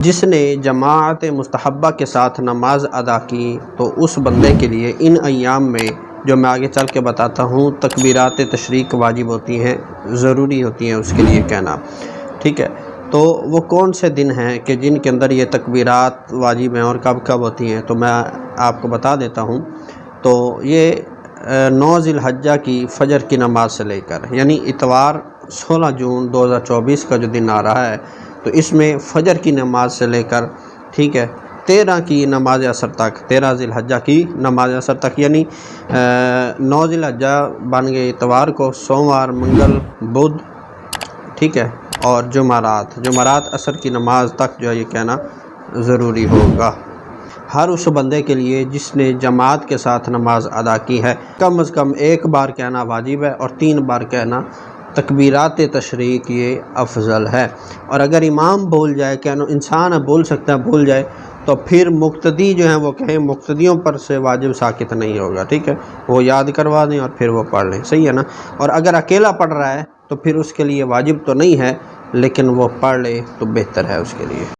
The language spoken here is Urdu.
جس نے جماعت مستحبہ کے ساتھ نماز ادا کی تو اس بندے کے لیے ان ایام میں، جو میں آگے چل کے بتاتا ہوں، تکبیرات تشریق واجب ہوتی ہیں، ضروری ہوتی ہیں اس کے لیے کہنا، ٹھیک ہے۔ تو وہ کون سے دن ہیں کہ جن کے اندر یہ تکبیرات واجب ہیں اور کب کب ہوتی ہیں، تو میں آپ کو بتا دیتا ہوں۔ تو یہ 9 ذی الحجہ کی فجر کی نماز سے لے کر، یعنی اتوار 16 جون 2024 کا جو دن آ رہا ہے، تو اس میں فجر کی نماز سے لے کر، ٹھیک ہے، 13 کی نماز عصر تک، 13 ذی الحجہ کی نماز عصر تک، یعنی 9 ذی الحجہ بن گئے اتوار کو، سوموار، منگل، بدھ، ٹھیک ہے، اور جمعرات عصر کی نماز تک جو ہے یہ کہنا ضروری ہوگا ہر اس بندے کے لیے جس نے جماعت کے ساتھ نماز ادا کی ہے۔ کم از کم ایک بار کہنا واجب ہے اور 3 بار کہنا تکبیرات تشریق یہ افضل ہے۔ اور اگر امام بھول جائے، کہنا انسان بھول سکتا ہے، بھول جائے، تو پھر مقتدی جو ہیں وہ کہیں، مقتدیوں پر سے واجب ساقط نہیں ہوگا، ٹھیک ہے، وہ یاد کروا دیں اور پھر وہ پڑھ لیں، صحیح ہے نا۔ اور اگر اکیلا پڑھ رہا ہے تو پھر اس کے لیے واجب تو نہیں ہے، لیکن وہ پڑھ لے تو بہتر ہے اس کے لیے۔